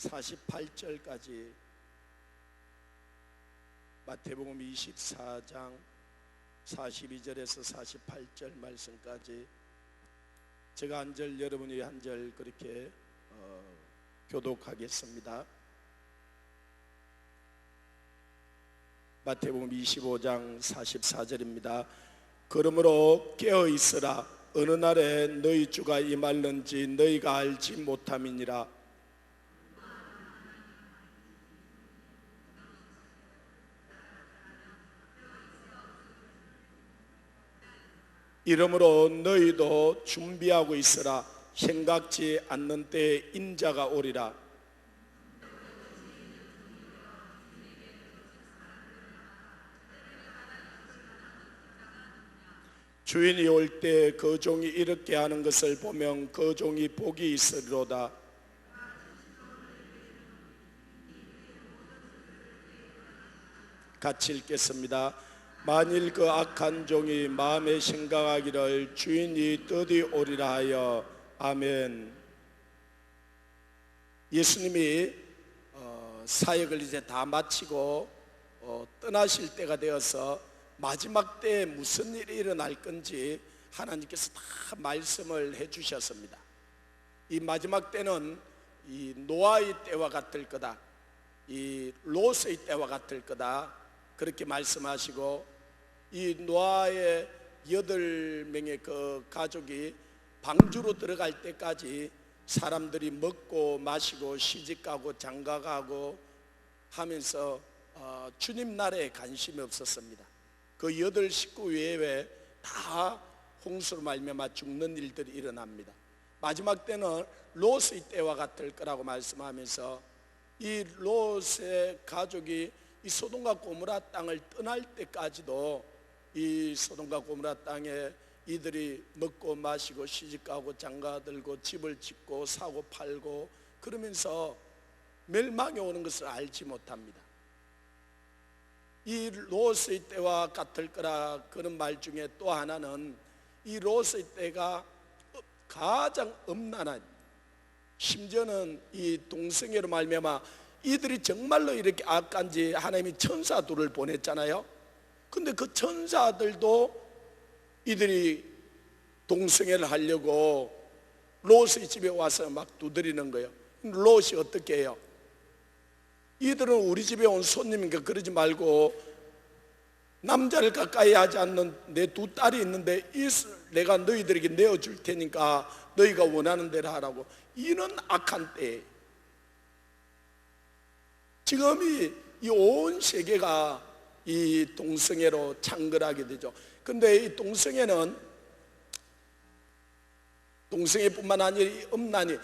48절까지 마태복음 24장 42절에서 48절 말씀까지 제가 한 절 여러분이 한 절 그렇게 교독하겠습니다. 마태복음 25장 44절입니다. 그러므로 깨어 있으라. 어느 날에 너희 주가 임할는지 너희가 알지 못함이니라. 이러므로 너희도 준비하고 있으라. 생각지 않는 때에 인자가 오리라. 주인이 올 때 그 종이 이렇게 하는 것을 보면 그 종이 복이 있으리로다. 같이 읽겠습니다. 만일 그 악한 종이 마음에 생각하기를 주인이 뜻이 오리라 하여. 아멘. 예수님이 사역을 이제 다 마치고 떠나실 때가 되어서 마지막 때에 무슨 일이 일어날 건지 하나님께서 다 말씀을 해 주셨습니다. 이 마지막 때는 이 노아의 때와 같을 거다, 이 롯의 때와 같을 거다, 그렇게 말씀하시고, 이 노아의 8명의 그 가족이 방주로 들어갈 때까지 사람들이 먹고 마시고 시집가고 장가가고 하면서 주님 나라에 관심이 없었습니다. 그 8 식구 외에 다 홍수로 말미암아 죽는 일들이 일어납니다. 마지막 때는 롯의 때와 같을 거라고 말씀하면서 이 롯의 가족이 이 소돔과 고모라 땅을 떠날 때까지도 이 소돔과 고모라 땅에 이들이 먹고 마시고 시집가고 장가들고 집을 짓고 사고 팔고 그러면서 멸망이 오는 것을 알지 못합니다. 이 롯의 때와 같을 거라 그런 말 중에 또 하나는 이 롯의 때가 가장 음란한, 심지어는 이 동성애로 말미암아 이들이 정말로 이렇게 악한지 하나님이 천사들을 보냈잖아요. 근데 그 천사들도 이들이 동성애를 하려고 롯의 집에 와서 막 두드리는 거예요. 롯이 어떻게 해요? 이들은 우리 집에 온 손님이니까 그러지 말고 남자를 가까이 하지 않는 내 2 딸이 있는데 내가 너희들에게 내어줄 테니까 너희가 원하는 대로 하라고. 이런 악한 때에 지금 이 온 세계가 이 동성애로 창궐하게 되죠. 근데 이 동성애뿐만 아니라 이 음란이,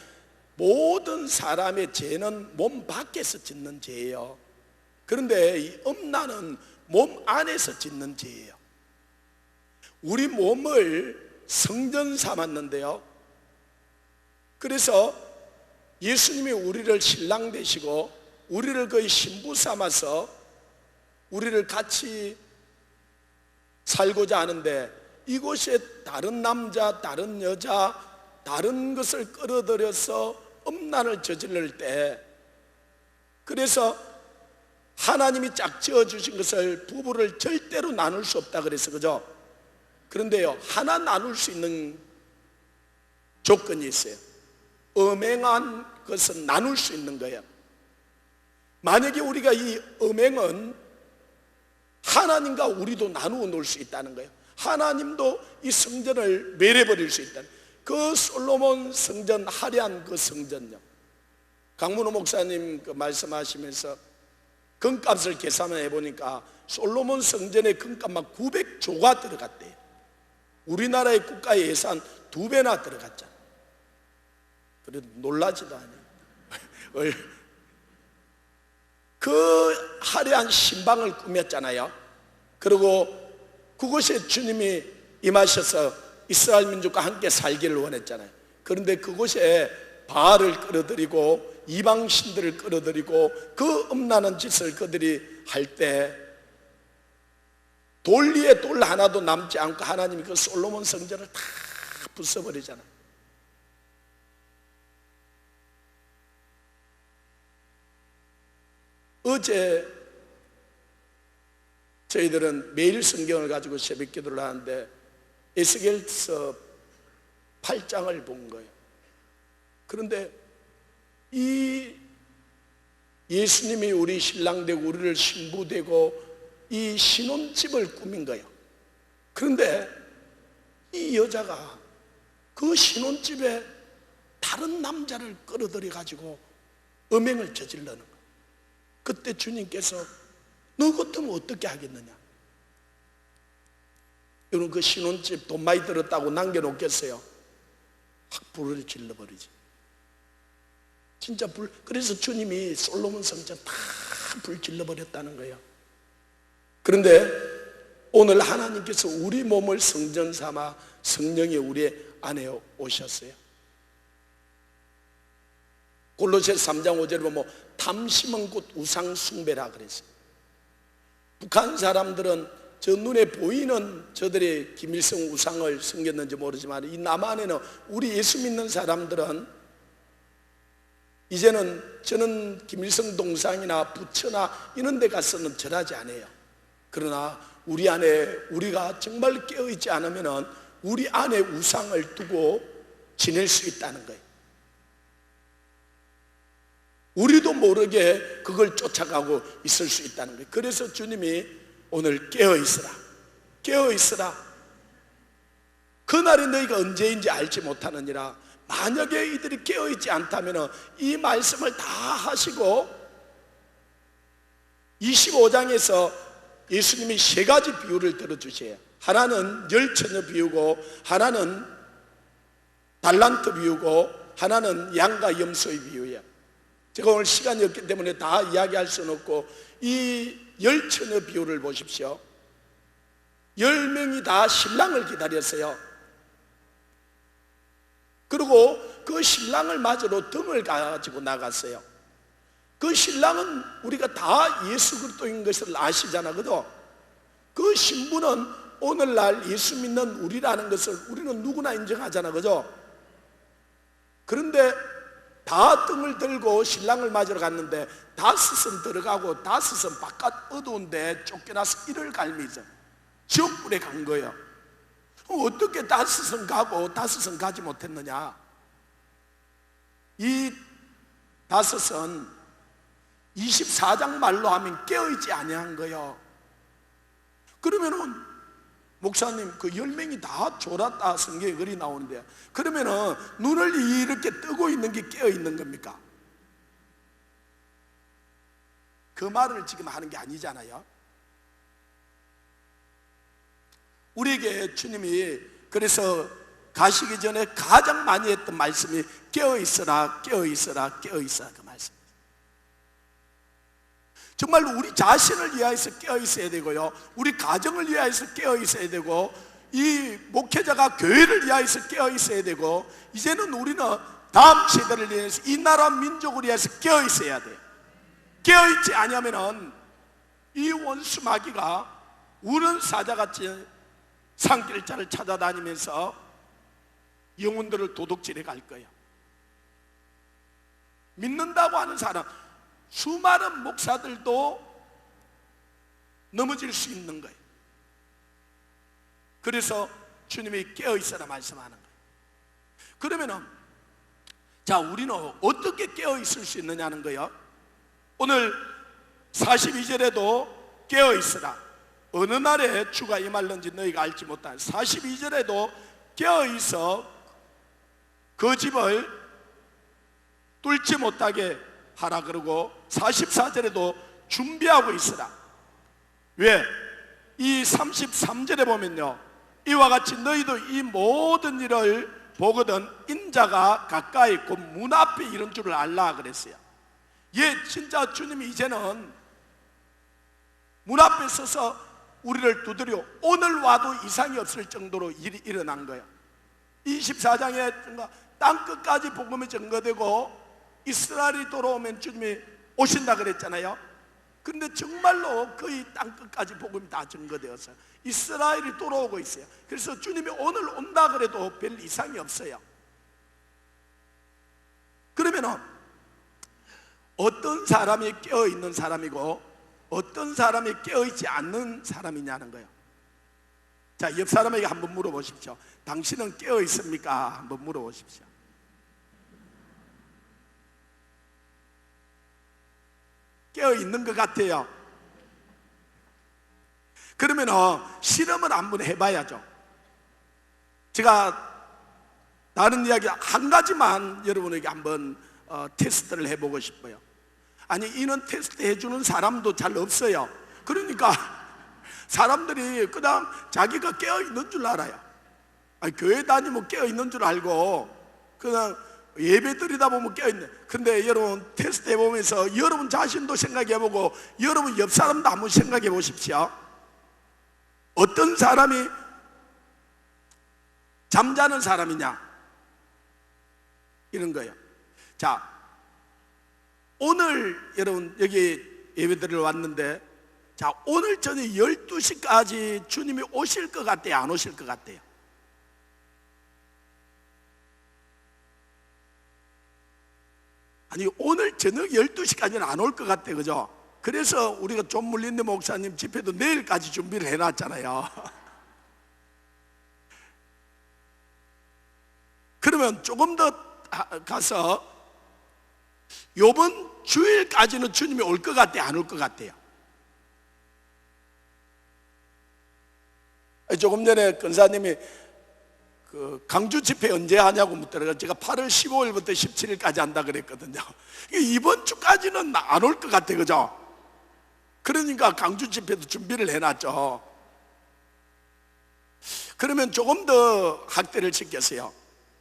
모든 사람의 죄는 몸 밖에서 짓는 죄예요. 그런데 이 음란은 몸 안에서 짓는 죄예요. 우리 몸을 성전 삼았는데요, 그래서 예수님이 우리를 신랑 되시고 우리를 거의 신부 삼아서 우리를 같이 살고자 하는데, 이곳에 다른 남자, 다른 여자, 다른 것을 끌어들여서 음란을 저지를 때, 그래서 하나님이 짝 지어주신 것을 부부를 절대로 나눌 수 없다 그래서, 그죠? 그런데요, 하나 나눌 수 있는 조건이 있어요. 음행한 것은 나눌 수 있는 거예요. 만약에 우리가 이 음행은 하나님과 우리도 나누어 놓을 수 있다는 거예요. 하나님도 이 성전을 멸해버릴 수 있다는, 그 솔로몬 성전, 화려한 그 성전요, 강문호 목사님 그 말씀하시면서 금값을 계산해 보니까 솔로몬 성전의 금값만 900조가 들어갔대요. 우리나라의 국가 예산 2배나 들어갔잖아요. 그래도 놀라지도 않아요. 그 화려한 신방을 꾸몄잖아요. 그리고 그곳에 주님이 임하셔서 이스라엘 민족과 함께 살기를 원했잖아요. 그런데 그곳에 바알을 끌어들이고 이방 신들을 끌어들이고 그 음란한 짓을 그들이 할 때 돌 위에 돌 하나도 남지 않고 하나님이 그 솔로몬 성전을 다 부숴버리잖아요. 어제 저희들은 매일 성경을 가지고 새벽 기도를 하는데 에스겔서 8장을 본 거예요. 그런데 이 예수님이 우리 신랑 되고 우리를 신부 되고 이 신혼집을 꾸민 거예요. 그런데 이 여자가 그 신혼집에 다른 남자를 끌어들여 가지고 음행을 저질러는 거예요. 그때 주님께서 너 같으면 어떻게 하겠느냐? 여러분, 그 신혼집 돈 많이 들었다고 남겨놓겠어요? 확 불을 질러버리지. 진짜 불. 그래서 주님이 솔로몬 성전 다 불 질러버렸다는 거예요. 그런데 오늘 하나님께서 우리 몸을 성전 삼아 성령이 우리 안에 오셨어요. 골로새서 3장 5절에 보면 탐심은 곧 우상 숭배라 그랬어요. 북한 사람들은 저 눈에 보이는 저들의 김일성 우상을 섬겼는지 모르지만 이 남한에는 우리 예수 믿는 사람들은 이제는 저는 김일성 동상이나 부처나 이런 데 가서는 절하지 않아요. 그러나 우리 안에 우리가 정말 깨어있지 않으면 우리 안에 우상을 두고 지낼 수 있다는 거예요. 우리도 모르게 그걸 쫓아가고 있을 수 있다는 거예요. 그래서 주님이 오늘 깨어있으라, 깨어있으라. 그날이 너희가 언제인지 알지 못하느니라. 만약에 이들이 깨어있지 않다면 이 말씀을 다 하시고 25장에서 예수님이 세 가지 비유를 들어주세요. 하나는 열처녀 비유고, 하나는 달란트 비유고, 하나는 양과 염소의 비유예요. 제가 오늘 시간이 없기 때문에 다 이야기할 수는 없고, 이 열처녀 비유를 보십시오. 10명이 다 신랑을 기다렸어요. 그리고 그 신랑을 맞으러 등을 가지고 나갔어요. 그 신랑은 우리가 다 예수 그리스도인 것을 아시잖아, 그죠? 그 신부는 오늘날 예수 믿는 우리라는 것을 우리는 누구나 인정하잖아, 그죠? 그런데 다 등을 들고 신랑을 맞으러 갔는데 5은 들어가고 5은 바깥 어두운데 쫓겨나서 이를 갈미죠. 지옥불에 간 거예요. 어떻게 5은 가고 5은 가지 못했느냐? 이 5은 24장 말로 하면 깨어있지 아니한 거예요. 그러면은 목사님 그 10명이 다 졸았다 성경에 글이 나오는데, 그러면은 눈을 이렇게 뜨고 있는 게 깨어있는 겁니까? 그 말을 지금 하는 게 아니잖아요. 우리에게 주님이 그래서 가시기 전에 가장 많이 했던 말씀이 깨어있어라, 깨어있어라, 깨어있어라, 그 말씀. 정말 우리 자신을 위하여서 깨어있어야 되고요, 우리 가정을 위하여서 깨어있어야 되고, 이 목회자가 교회를 위하여서 깨어있어야 되고, 이제는 우리는 다음 세대를 위해서 이 나라 민족을 위해서 깨어있어야 돼요. 깨어있지 아니하면은 이 원수 마귀가 우는 사자같이 산길자를 찾아다니면서 영혼들을 도둑질해 갈 거예요. 믿는다고 하는 사람, 수많은 목사들도 넘어질 수 있는 거예요. 그래서 주님이 깨어있어라 말씀하는 거예요. 그러면은 자, 우리는 어떻게 깨어있을 수 있느냐는 거예요. 오늘 42절에도 깨어있으라, 어느 날에 주가 임할는지 너희가 알지 못하는, 42절에도 깨어있어 그 집을 뚫지 못하게 하라 그러고, 44절에도 준비하고 있으라. 왜? 이 33절에 보면요, 이와 같이 너희도 이 모든 일을 보거든 인자가 가까이 곧 문 앞에 이런 줄을 알라 그랬어요. 예, 진짜 주님이 이제는 문 앞에 서서 우리를 두드려 오늘 와도 이상이 없을 정도로 일이 일어난 거예요. 24장에 땅 끝까지 복음이 전거되고 이스라엘이 돌아오면 주님이 오신다 그랬잖아요. 그런데 정말로 거의 땅 끝까지 복음이 다 전거되었어요. 이스라엘이 돌아오고 있어요. 그래서 주님이 오늘 온다 그래도 별 이상이 없어요. 그러면은 어떤 사람이 깨어있는 사람이고 어떤 사람이 깨어있지 않는 사람이냐는 거예요. 자, 옆 사람에게 한번 물어보십시오. 당신은 깨어있습니까? 한번 물어보십시오. 깨어있는 것 같아요. 그러면 실험을 한번 해봐야죠. 제가 다른 이야기 한 가지만 여러분에게 한번 테스트를 해보고 싶어요. 아니, 이런 테스트 해주는 사람도 잘 없어요. 그러니까 사람들이 그냥 자기가 깨어있는 줄 알아요. 아니, 교회 다니면 깨어있는 줄 알고 그냥 예배 드리다 보면 깨어있네. 근데 여러분 테스트 해보면서 여러분 자신도 생각해보고 여러분 옆 사람도 한번 생각해 보십시오. 어떤 사람이 잠자는 사람이냐, 이런 거예요. 자, 오늘 여러분 여기 예배드리러 왔는데, 자, 오늘 저녁 12시까지 주님이 오실 것 같아요? 안 오실 것 같아요? 아니, 오늘 저녁 12시까지는 안 올 것 같아요. 그죠? 그래서 우리가 존 물린데 목사님 집회도 내일까지 준비를 해놨잖아요. 그러면 조금 더 가서 요번 주일까지는 주님이 올 것 같아요? 안 올 것 같아요? 조금 전에 권사님이 그 강주 집회 언제 하냐고 묻더라고요. 제가 8월 15일부터 17일까지 한다 그랬거든요. 이번 주까지는 안 올 것 같아요. 그죠? 그러니까 강주 집회도 준비를 해놨죠. 그러면 조금 더 확대를 시켰어요.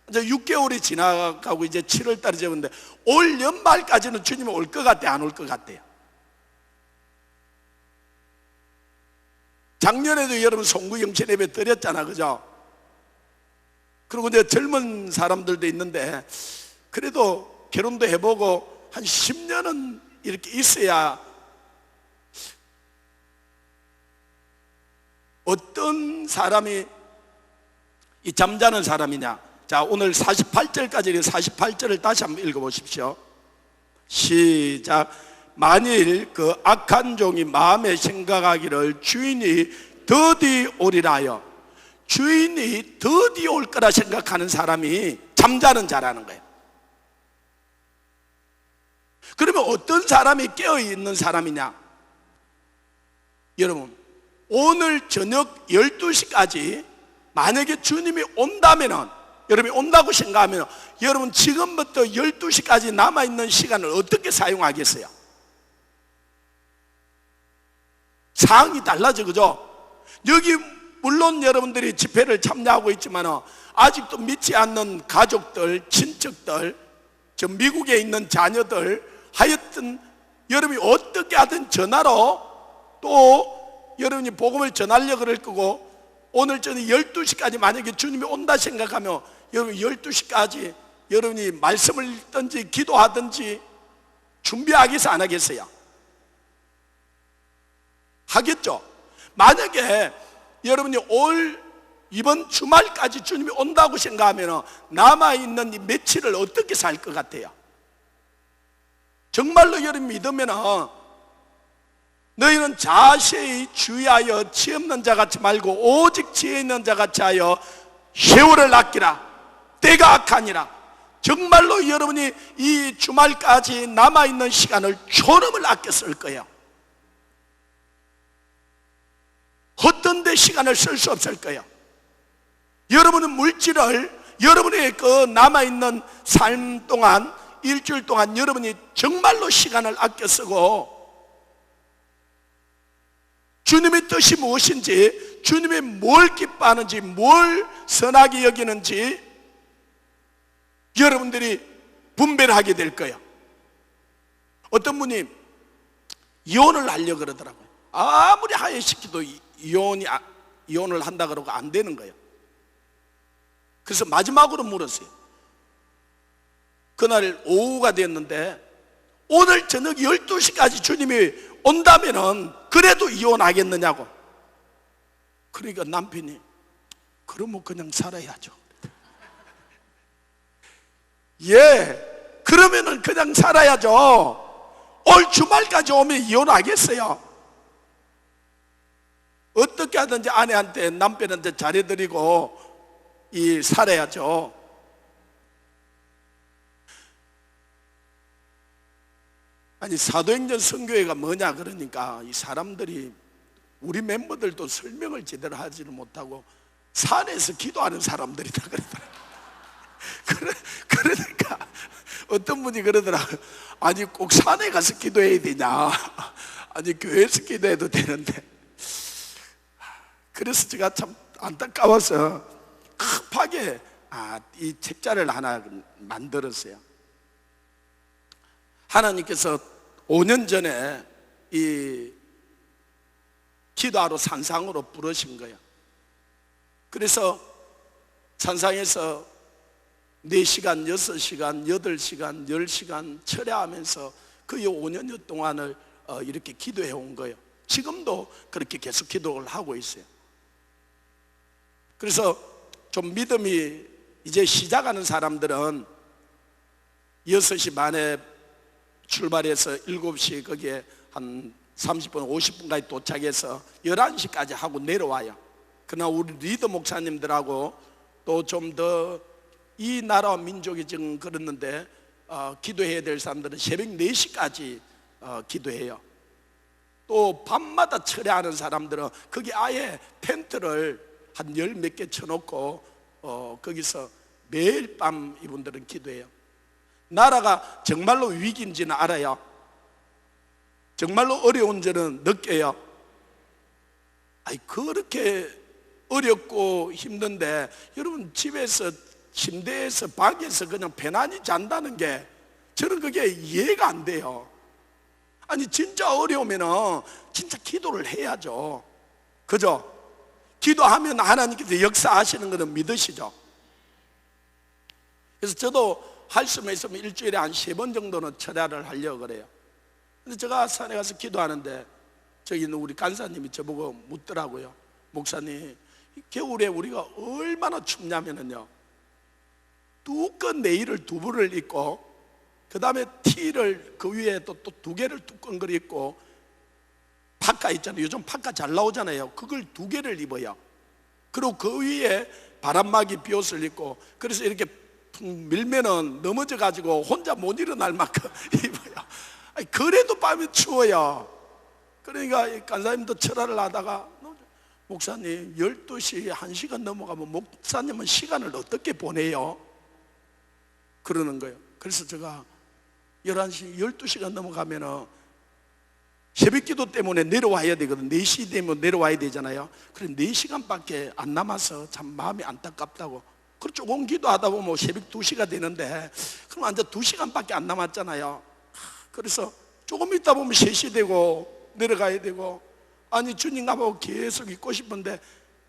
이제 6개월이 지나가고 이제 7월 달이 되는데 올 연말까지는 주님이 올 것 같아요? 안 올 것 같아요? 작년에도 여러분 송구 영신 예배 드렸잖아. 그죠? 그리고 이제 젊은 사람들도 있는데 그래도 결혼도 해보고 한 10년은 이렇게 있어야 어떤 사람이 이 잠자는 사람이냐. 자, 오늘 48절까지 48절을 다시 한번 읽어보십시오. 시작. 만일 그 악한 종이 마음에 생각하기를 주인이 더디 오리라 하여, 주인이 더디 올 거라 생각하는 사람이 잠자는 자라는 거예요. 그러면 어떤 사람이 깨어있는 사람이냐? 여러분, 오늘 저녁 12시까지 만약에 주님이 온다면은, 여러분이 온다고 생각하면 여러분 지금부터 12시까지 남아있는 시간을 어떻게 사용하겠어요? 상황이 달라져. 그죠? 여기 물론 여러분들이 집회를 참여하고 있지만 아직도 믿지 않는 가족들, 친척들, 저 미국에 있는 자녀들, 하여튼 여러분이 어떻게 하든 전화로 또 여러분이 복음을 전하려고 그럴 거고, 오늘 저녁 12시까지 만약에 주님이 온다 생각하면 여러분 12시까지 여러분이 말씀을 읽든지 기도하든지 준비하겠어요? 안 하겠어요? 하겠죠? 만약에 여러분이 올 이번 주말까지 주님이 온다고 생각하면 남아있는 이 며칠을 어떻게 살 것 같아요? 정말로 여러분 믿으면 너희는 자세히 주의하여 지혜 없는 자 같이 말고 오직 지혜 있는 자 같이 하여 세월을 아끼라. 때가 악하니라. 정말로 여러분이 이 주말까지 남아있는 시간을 존엄을 아껴 쓸 거예요. 어떤 데 시간을 쓸 수 없을 거예요. 여러분은 물질을 여러분의 그 남아있는 삶 동안, 일주일 동안 여러분이 정말로 시간을 아껴 쓰고 주님의 뜻이 무엇인지, 주님이 뭘 기뻐하는지, 뭘 선하게 여기는지 여러분들이 분별을 하게 될 거예요. 어떤 분이 이혼을 하려고 그러더라고요. 아무리 하회시켜도 이혼을 한다 그러고 안 되는 거예요. 그래서 마지막으로 물었어요. 그날 오후가 됐는데 오늘 저녁 12시까지 주님이 온다면은 그래도 이혼하겠느냐고. 그러니까 남편이 그러면 그냥 살아야죠. 예, 그러면은 그냥 살아야죠. 올 주말까지 오면 이혼하겠어요? 어떻게 하든지 아내한테 남편한테 잘해드리고 살아야죠. 아니 사도행전 선교회가 뭐냐 그러니까 이 사람들이 우리 멤버들도 설명을 제대로 하지를 못하고 산에서 기도하는 사람들이다 그러더라고요. 그러니까 어떤 분이 그러더라고요. 아니 꼭 산에 가서 기도해야 되냐? 아니 교회에서 기도해도 되는데. 그래서 제가 참 안타까워서 급하게 이 책자를 하나 만들었어요. 하나님께서 5년 전에 이 기도하러 산상으로 부르신 거예요. 그래서 산상에서 4시간, 6시간, 8시간, 10시간 철야하면서 그 5년여 동안을 이렇게 기도해 온 거예요. 지금도 그렇게 계속 기도를 하고 있어요. 그래서 좀 믿음이 이제 시작하는 사람들은 6시 반에 출발해서 7시 거기에 한 30분, 50분까지 도착해서 11시까지 하고 내려와요. 그러나 우리 리더 목사님들하고 또 좀 더 이 나라와 민족이 지금 그랬는데 기도해야 될 사람들은 새벽 4시까지 기도해요. 또 밤마다 철야하는 사람들은 거기 아예 텐트를 한 10몇 개 쳐놓고 거기서 매일 밤 이분들은 기도해요. 나라가 정말로 위기인지는 알아요. 정말로 어려운 줄은 느껴요. 아니 그렇게 어렵고 힘든데 여러분 집에서 침대에서 방에서 그냥 편안히 잔다는 게 저는 그게 이해가 안 돼요. 아니 진짜 어려우면은 진짜 기도를 해야죠. 그죠? 기도하면 하나님께서 역사하시는 것은 믿으시죠? 그래서 저도 할 수만 있으면 일주일에 한 3번 정도는 철야를 하려고 그래요. 근데 제가 산에 가서 기도하는데 저기 있는 우리 간사님이 저보고 묻더라고요. 목사님, 겨울에 우리가 얼마나 춥냐면은요, 두꺼운 내일을 2벌을 입고 그 다음에 티를 그 위에 또 2개를 두꺼운 걸 입고 파카 있잖아요. 요즘 파카 잘 나오잖아요. 그걸 2개를 입어요. 그리고 그 위에 바람막이 비옷을 입고, 그래서 이렇게 밀면은 넘어져 가지고 혼자 못 일어날 만큼 입어요. 아니, 그래도 밤에 추워요. 그러니까 간사님도 철야를 하다가 목사님 12시 1시간 넘어가면 목사님은 시간을 어떻게 보내요? 그러는 거예요. 그래서 제가 11시 12시간 넘어가면은 새벽기도 때문에 내려와야 되거든. 4시 되면 내려와야 되잖아요. 그래 4시간밖에 안 남아서 참 마음이 안타깝다고. 그 조금 기도하다 보면 새벽 2시가 되는데 그럼 완전 2시간밖에 안 남았잖아요. 그래서 조금 있다 보면 3시 되고 내려가야 되고, 아니 주님 나보고 계속 있고 싶은데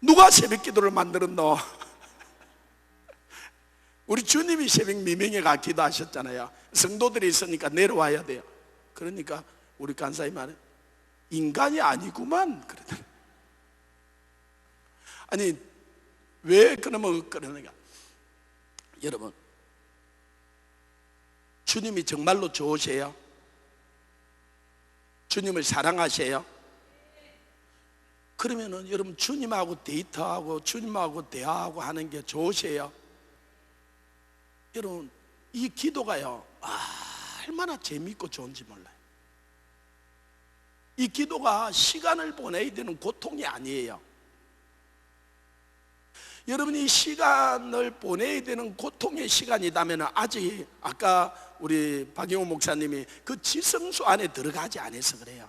누가 새벽기도를 만들었노? 우리 주님이 새벽 미명에 가 기도하셨잖아요. 성도들이 있으니까 내려와야 돼요. 그러니까 우리 간사님 말은 인간이 아니구만 그러더라고요. 아니 왜 그러면 그러는가? 여러분, 주님이 정말로 좋으세요? 주님을 사랑하세요? 그러면은 여러분 주님하고 데이트하고 주님하고 대화하고 하는 게 좋으세요? 여러분 이 기도가요 얼마나 재미있고 좋은지 몰라요. 이 기도가 시간을 보내야 되는 고통이 아니에요. 여러분이 시간을 보내야 되는 고통의 시간이라면 아직 아까 우리 박영호 목사님이 그 지성소 안에 들어가지 않아서 그래요.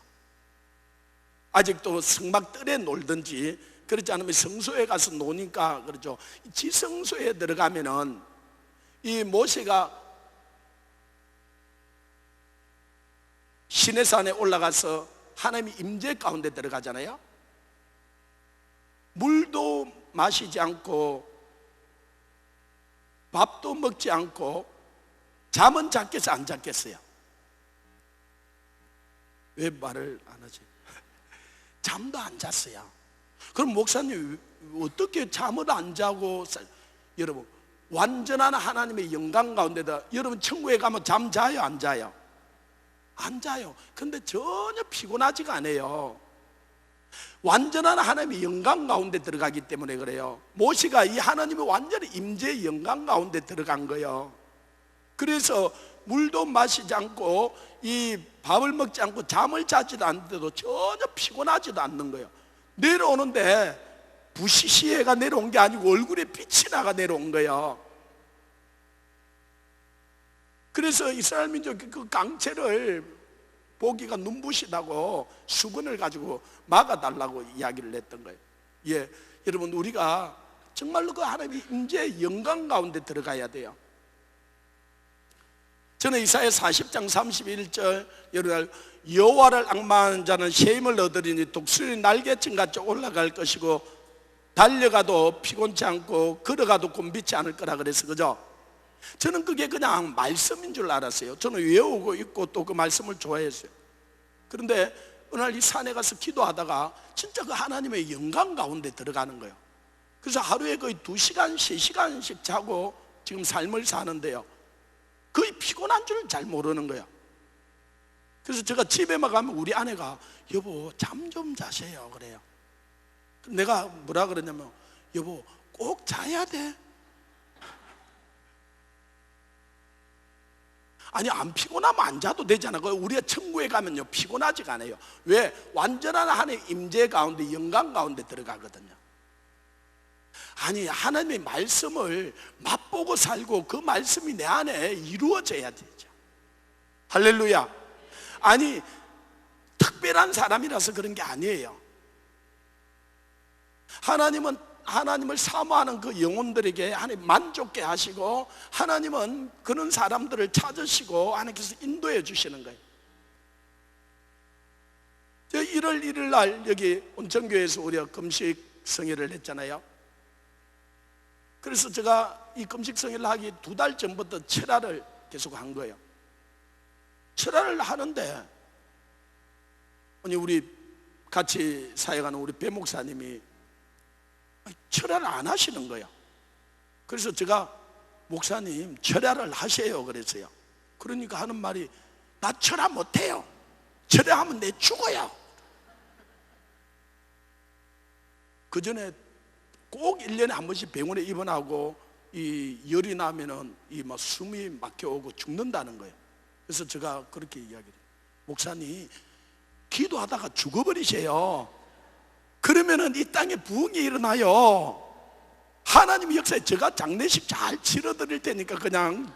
아직도 성막뜰에 놀든지 그렇지 않으면 성소에 가서 노니까 그렇죠. 지성소에 들어가면은 이 모세가 시내산에 올라가서 하나님의 임재 가운데 들어가잖아요. 물도 마시지 않고 밥도 먹지 않고 잠은 잤겠어요, 안 잤겠어요? 왜 말을 안 하지? 잠도 안 잤어요. 그럼 목사님 어떻게 잠을 안 자고 여러분 완전한 하나님의 영광 가운데다 여러분 천국에 가면 잠 자요, 안 자요? 안 자요. 근데 전혀 피곤하지가 않아요. 완전한 하나님의 영광 가운데 들어가기 때문에 그래요. 모세가 이 하나님의 완전히 임재의 영광 가운데 들어간 거예요. 그래서 물도 마시지 않고 이 밥을 먹지 않고 잠을 자지도 않는데도 전혀 피곤하지도 않는 거예요. 내려오는데 부시시해가 내려온 게 아니고 얼굴에 빛이 나가 내려온 거예요. 그래서 이스라엘 민족이 그 강체를 보기가 눈부시다고 수건을 가지고 막아달라고 이야기를 했던 거예요. 예, 여러분, 우리가 정말로 그 하나님의 임재의 영광 가운데 들어가야 돼요. 저는 이사야 40장 31절, 여러분, 여호와를 앙망하는 자는 새 힘을 얻으리니 독수리 날개층 같이 올라갈 것이고 달려가도 피곤치 않고 걸어가도 곤비치 않을 거라 그래서, 그죠? 저는 그게 그냥 말씀인 줄 알았어요. 저는 외우고 있고 또 그 말씀을 좋아했어요. 그런데 어느 날 이 산에 가서 기도하다가 진짜 그 하나님의 영광 가운데 들어가는 거예요. 그래서 하루에 거의 2시간, 3시간씩 자고 지금 삶을 사는데요, 거의 피곤한 줄 잘 모르는 거예요. 그래서 제가 집에만 가면 우리 아내가 여보 잠 좀 자세요 그래요. 내가 뭐라 그러냐면 여보 꼭 자야 돼. 아니 안 피곤하면 안 자도 되잖아. 우리가 천국에 가면요 피곤하지가 않아요. 왜? 완전한 하나님의 임재 가운데 영광 가운데 들어가거든요. 아니 하나님의 말씀을 맛보고 살고 그 말씀이 내 안에 이루어져야 되죠. 할렐루야. 아니 특별한 사람이라서 그런 게 아니에요. 하나님을 사모하는 그 영혼들에게 하나님 만족케 하시고, 하나님은 그런 사람들을 찾으시고 하나님께서 인도해 주시는 거예요. 1월 1일 날 여기 온천교회에서 우리가 금식 성회를 했잖아요. 그래서 제가 이 금식 성회를 하기 2달 전부터 철야를 계속 한 거예요. 철야를 하는데 아니 우리 같이 사역하는 우리 배 목사님이 철야를 안 하시는 거예요. 그래서 제가 목사님 철야를 하세요 그랬어요. 그러니까 하는 말이 나 철야 못해요. 철야하면 내 죽어요. 그 전에 꼭 1년에 한 번씩 병원에 입원하고 이 열이 나면은 이 막 숨이 막혀오고 죽는다는 거예요. 그래서 제가 그렇게 이야기해요. 목사님 기도하다가 죽어버리세요. 그러면은 이 땅에 부흥이 일어나요. 하나님의 역사에 제가 장례식 잘 치러드릴 테니까 그냥,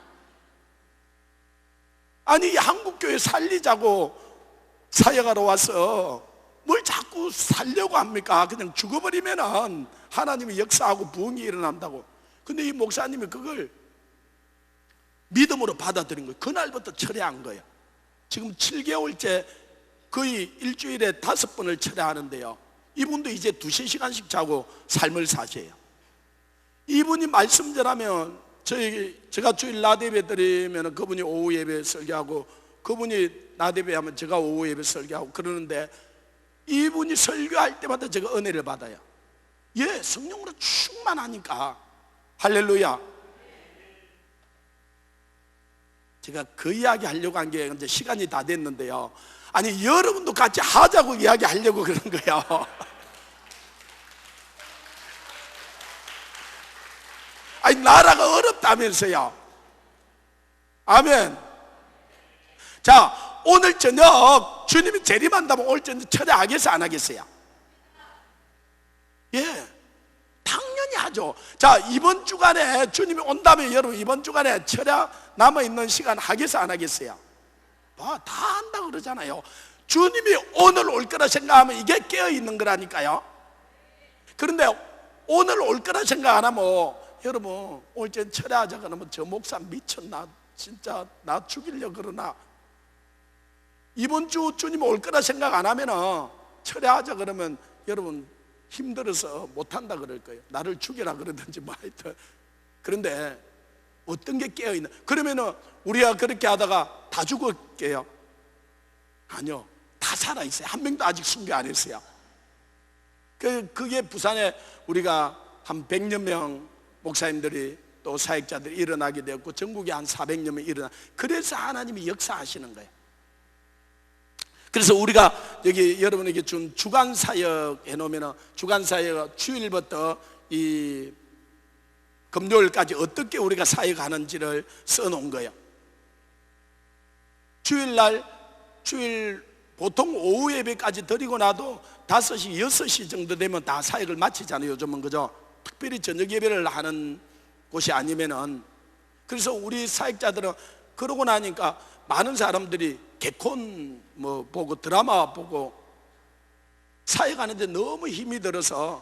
아니 한국교회 살리자고 사역하러 와서 뭘 자꾸 살려고 합니까? 그냥 죽어버리면은 하나님의 역사하고 부흥이 일어난다고. 근데 이 목사님이 그걸 믿음으로 받아들인 거예요. 그날부터 철회한 거예요. 지금 7개월째 거의 일주일에 5번을 철회하는데요, 이분도 이제 2-3시간씩 자고 삶을 사세요. 이분이 말씀 전하면 제가 주일 낮 예배 드리면 그분이 오후 예배 설교하고, 그분이 낮 예배 하면 제가 오후 예배 설교하고 그러는데, 이분이 설교할 때마다 제가 은혜를 받아요. 예, 성령으로 충만하니까. 할렐루야. 제가 그 이야기 하려고 한 게 이제 시간이 다 됐는데요, 아니 여러분도 같이 하자고 이야기 하려고 그런 거예요. 아니 나라가 어렵다면서요. 아멘. 자, 오늘 저녁 주님이 재림한다면 오늘 저녁 철회하겠어요 안 하겠어요? 예, 당연히 하죠. 자, 이번 주간에 주님이 온다면 여러분 이번 주간에 철회 남아있는 시간 하겠어요 안 하겠어요? 다 한다고 그러잖아요. 주님이 오늘 올 거라 생각하면 이게 깨어있는 거라니까요. 그런데 오늘 올 거라 생각 안 하면, 여러분 오늘 전 철회하자 그러면 저 목사 미쳤나, 진짜 나 죽이려고 그러나, 이번 주 주님 올 거라 생각 안 하면 철회하자 그러면 여러분 힘들어서 못한다 그럴 거예요. 나를 죽여라 그러든지 뭐 하여튼. 그런데 어떤 게 깨어있나? 그러면은 우리가 그렇게 하다가 다 죽을게요? 아니요, 다 살아있어요. 한 명도 아직 순교 안 했어요. 그게 부산에 우리가 한 100여 명 목사님들이 또 사역자들이 일어나게 되었고, 전국에 한 400여 명 일어나. 그래서 하나님이 역사하시는 거예요. 그래서 우리가 여기 여러분에게 준 주간 사역 해놓으면 주간 사역 주일부터 이 금요일까지 어떻게 우리가 사역하는지를 써놓은 거예요. 주일 보통 오후 예배까지 드리고 나도 5시, 6시 정도 되면 다 사역을 마치잖아요, 요즘은. 그죠? 특별히 저녁 예배를 하는 곳이 아니면은. 그래서 우리 사역자들은 그러고 나니까 많은 사람들이 개콘 뭐 보고 드라마 보고 사역하는데 너무 힘이 들어서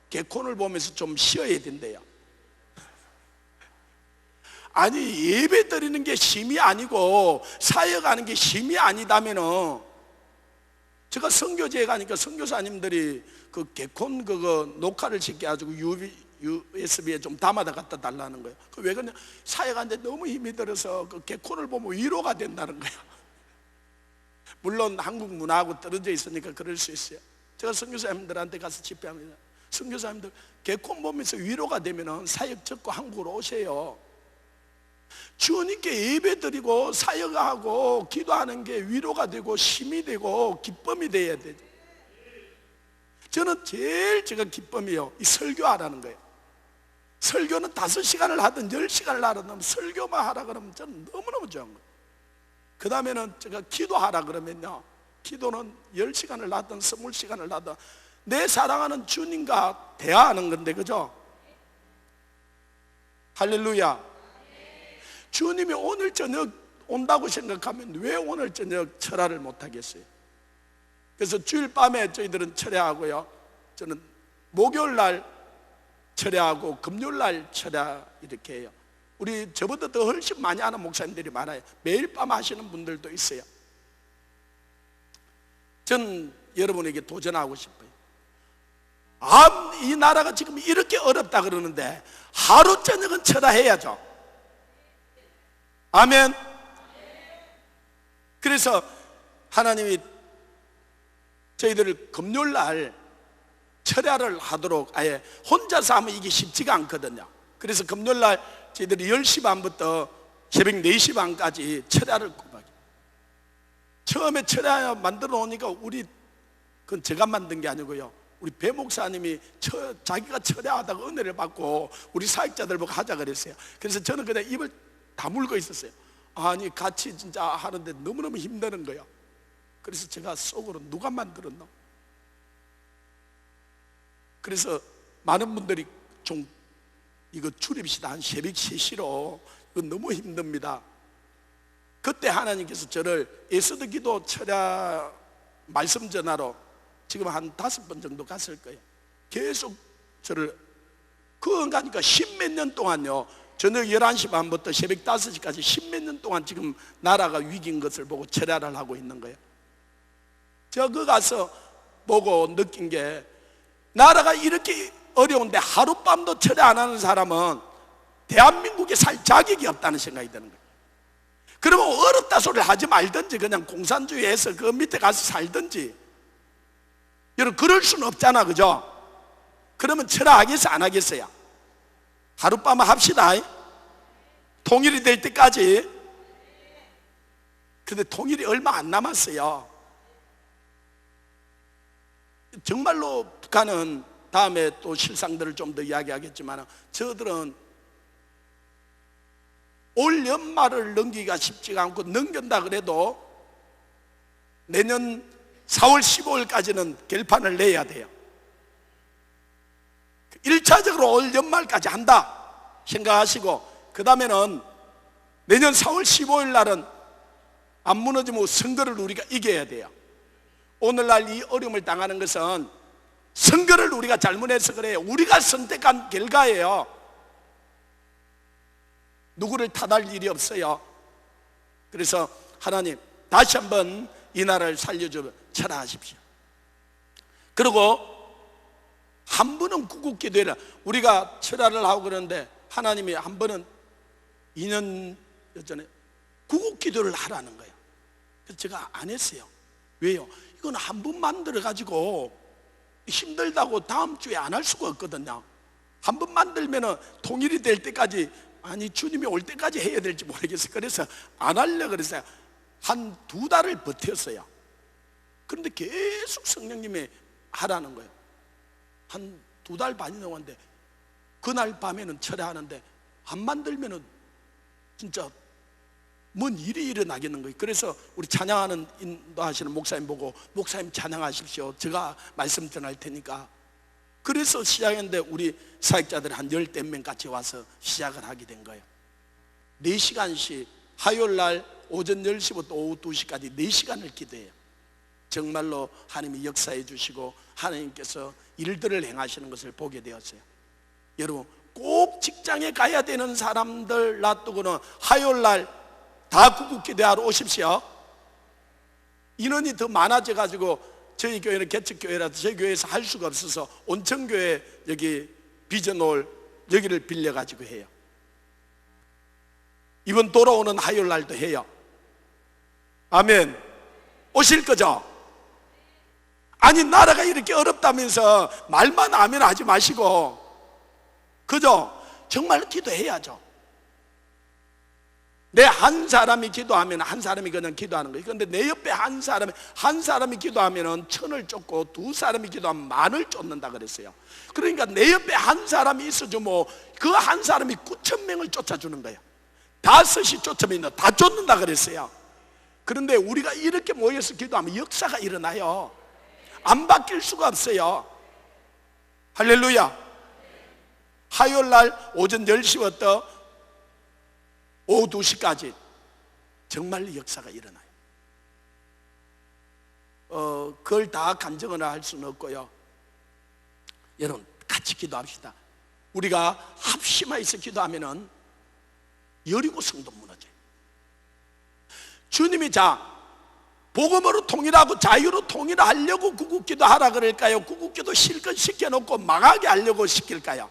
개콘을 보면서 좀 쉬어야 된대요. 아니, 예배 드리는 게 힘이 아니고 사역하는 게 힘이 아니다면은, 제가 선교제에 가니까 선교사님들이 그 개콘 그거 녹화를 시켜가지고 USB에 좀 담아다 갖다 달라는 거예요. 그 왜 그러냐, 사역하는데 너무 힘이 들어서 그 개콘을 보면 위로가 된다는 거예요. 물론 한국 문화하고 떨어져 있으니까 그럴 수 있어요. 제가 선교사님들한테 가서 집회합니다. 선교사님들 개콘 보면서 위로가 되면은 사역 접고 한국으로 오세요. 주님께 예배드리고 사역하고 기도하는 게 위로가 되고 힘이 되고 기쁨이 돼야 되죠. 저는 제가 기쁨이요, 이 설교하라는 거예요. 설교는 5시간을 하든 10시간을 하든 설교만 하라 그러면 저는 너무너무 좋은 거예요. 그 다음에는 제가 기도하라 그러면요, 기도는 10시간을 하든 20시간을 하든 내 사랑하는 주님과 대화하는 건데, 그죠? 할렐루야. 주님이 오늘 저녁 온다고 생각하면 왜 오늘 저녁 철야를 못하겠어요? 그래서 주일 밤에 저희들은 철야하고요, 저는 목요일 날 철야하고 금요일 날 철야 이렇게 해요. 우리 저보다 더 훨씬 많이 하는 목사님들이 많아요. 매일 밤 하시는 분들도 있어요. 전 여러분에게 도전하고 싶어요. 이 나라가 지금 이렇게 어렵다 그러는데 하루 저녁은 철야해야죠. 아멘. 그래서 하나님이 저희들을 금요일 날 철야를 하도록, 아예 혼자서 하면 이게 쉽지가 않거든요. 그래서 금요일 날 저희들이 10시 반부터 새벽 4시 반까지 철야를 꼬박이. 처음에 철야 만들어 놓으니까 그건 제가 만든 게 아니고요, 우리 배 목사님이 자기가 철야하다가 은혜를 받고 우리 사역자들 보고 하자 그랬어요. 그래서 저는 그냥 입을 다물고 있었어요. 아니, 같이 진짜 하는데 너무너무 힘드는 거예요. 그래서 제가 속으로 누가 만들었나? 그래서 많은 분들이 좀 이거 줄입시다, 한 새벽 3시로 이거 너무 힘듭니다. 그때 하나님께서 저를 에스더 기도 철야 말씀 전하러 지금 한 5번 정도 갔을 거예요. 계속 저를 그거 가니까 10몇 년 동안요, 저녁 11시 반부터 새벽 5시까지 10몇 년 동안 지금 나라가 위기인 것을 보고 철야를 하고 있는 거예요. 제가 그 가서 보고 느낀 게, 나라가 이렇게 어려운데 하룻밤도 철야 안 하는 사람은 대한민국에 살 자격이 없다는 생각이 드는 거예요. 그러면 어렵다 소리를 하지 말든지 그냥 공산주의에서 그 밑에 가서 살든지. 여러분, 그럴 수는 없잖아, 그죠? 그러면 철야하겠어요, 안 하겠어요? 하룻밤 합시다. 통일이 될 때까지. 근데 통일이 얼마 안 남았어요. 정말로 북한은 다음에 또 실상들을 좀 더 이야기하겠지만, 저들은 올 연말을 넘기기가 쉽지가 않고, 넘긴다 그래도 내년 4월 15일까지는 결판을 내야 돼요. 1차적으로 올 연말까지 한다 생각하시고, 그 다음에는 내년 4월 15일 날은 안 무너지면 선거를 우리가 이겨야 돼요. 오늘날 이 어려움을 당하는 것은 선거를 우리가 잘못해서 그래요. 우리가 선택한 결과예요. 누구를 탓할 일이 없어요. 그래서 하나님, 다시 한번 이 나라를 살려주며 철야하십시오. 그리고 한 번은 구국기도해라. 우리가 철야를 하고 그러는데 하나님이 한 번은 2년 전에 구국기도를 하라는 거예요. 그래서 제가 안 했어요. 왜요? 이건 한 번 만들어가지고 힘들다고 다음 주에 안 할 수가 없거든요. 한 번 만들면 통일이 될 때까지, 아니 주님이 올 때까지 해야 될지 모르겠어요. 그래서 안 하려고 그랬어요. 한 2달을 버텼어요. 그런데 계속 성령님이 하라는 거예요. 한 2달 반이 넘었는데 그날 밤에는 철회하는데 안 만들면은 진짜 뭔 일이 일어나겠는 거예요. 그래서 우리 찬양하는 인도하시는 목사님 보고 목사님 찬양하십시오. 제가 말씀 전할 테니까. 그래서 시작했는데 우리 사역자들이 한 10명 같이 와서 시작을 하게 된 거예요. 4시간씩 화요일날 오전 10시부터 오후 2시까지 4시간을 기도해요. 정말로 하나님이 역사해 주시고 하나님께서 일들을 행하시는 것을 보게 되었어요. 여러분 꼭 직장에 가야 되는 사람들 놔두고는 화요일날 다 구국기도하러 오십시오. 인원이 더 많아져 가지고 저희 교회는 개척교회라서 저희 교회에서 할 수가 없어서 온천교회 여기 비전홀 여기를 빌려 가지고 해요. 이번 돌아오는 화요일 날도 해요. 아멘. 오실 거죠? 아니 나라가 이렇게 어렵다면서 말만 아멘 하지 마시고, 그죠? 정말 기도해야죠. 내 한 사람이 기도하면 한 사람이 그냥 기도하는 거예요. 그런데 내 옆에 한 사람이 기도하면 1000을 쫓고 2사람이 기도하면 10,000을 쫓는다 그랬어요. 그러니까 내 옆에 한 사람이 있어주면 그 한 사람이 9,000명을 쫓아주는 거예요. 5이 쫓으면 다 쫓는다 그랬어요. 그런데 우리가 이렇게 모여서 기도하면 역사가 일어나요. 안 바뀔 수가 없어요. 할렐루야. 화요일날 오전 10시부터 오후 2시까지 정말 역사가 일어나요. 그걸 다 간증을 할 수는 없고요. 여러분 같이 기도합시다. 우리가 합심하여서 기도하면은 여리고 성도 무너져요. 주님이 복음으로 통일하고 자유로 통일하려고 구국기도 하라 그럴까요? 구국기도 실컷 시켜놓고 망하게 하려고 시킬까요?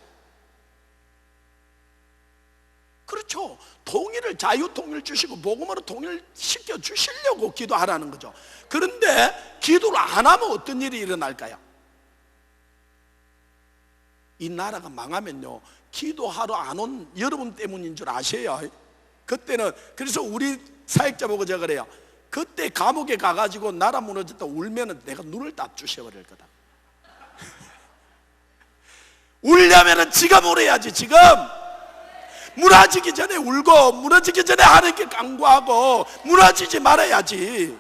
그렇죠. 통일을, 자유 통일 주시고 복음으로 통일시켜 주시려고 기도하라는 거죠. 그런데 기도를 안 하면 어떤 일이 일어날까요? 이 나라가 망하면요, 기도하러 안 온 여러분 때문인 줄 아세요? 그때는, 그래서 우리 사역자 보고 저 그래요. 그때 감옥에 가가지고 나라 무너졌다 울면은 내가 눈을 딱 주셔버릴 거다. 울려면은 지금 울어야지. 지금 무너지기 전에 울고 무너지기 전에 하나님께 간구하고 무너지지 말아야지.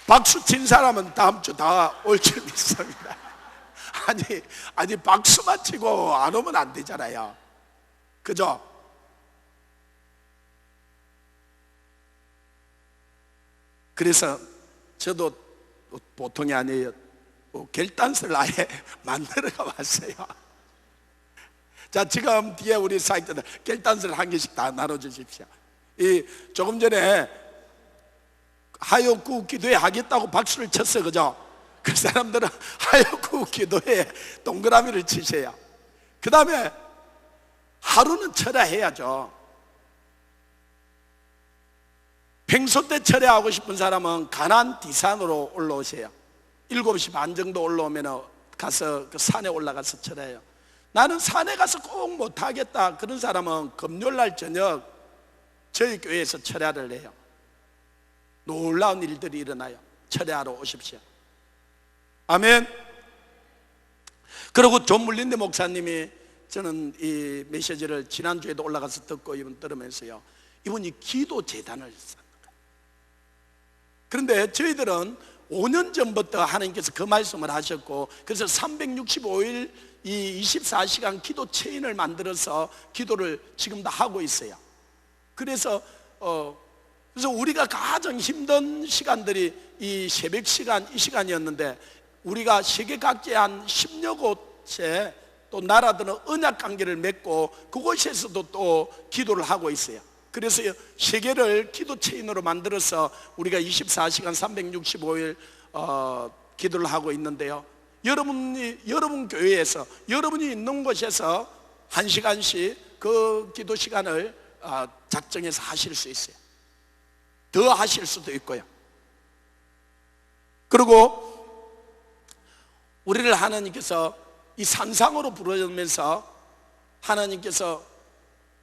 박수 친 사람은 다음 주 다 올 줄 믿습니다. 아니 박수만 치고 안 오면 안 되잖아요. 그죠? 그래서 저도 보통이 아니에요. 결단서를 아예 만들어가 왔어요. 자, 지금 뒤에 우리 사역자들 결단서를 한 개씩 다 나눠주십시오. 조금 전에 하역구 기도회 하겠다고 박수를 쳤어요. 그죠? 그 사람들은 하역구 기도회에 동그라미를 치세요. 그 다음에 하루는 철야해야죠. 평소 때 철야하고 싶은 사람은 가나안 디산으로 올라오세요. 7시 반 정도 올라오면 가서 그 산에 올라가서 철야해요. 나는 산에 가서 꼭 못하겠다 그런 사람은 금요일날 저녁 저희 교회에서 철야를 해요. 놀라운 일들이 일어나요. 철야하러 오십시오. 아멘. 그리고 존 물린대 목사님이, 저는 이 메시지를 지난주에도 올라가서 듣고 이분 들으면서요, 이분이 기도 재단을 쌓는 거예요. 그런데 저희들은 5년 전부터 하나님께서 그 말씀을 하셨고, 그래서 365일 이 24시간 기도 체인을 만들어서 기도를 지금 다 하고 있어요. 그래서 우리가 가장 힘든 시간들이 이 새벽 시간, 이 시간이었는데, 우리가 세계 각지에 한 10여 곳에 또 나라들은 언약 관계를 맺고 그곳에서도 또 기도를 하고 있어요. 그래서 세계를 기도 체인으로 만들어서 우리가 24시간 365일 기도를 하고 있는데요, 여러분 교회에서, 여러분이 있는 곳에서 1시간씩 그 기도 시간을 작정해서 하실 수 있어요. 더 하실 수도 있고요. 그리고 우리를 하나님께서 이 산상으로 부르면서 하나님께서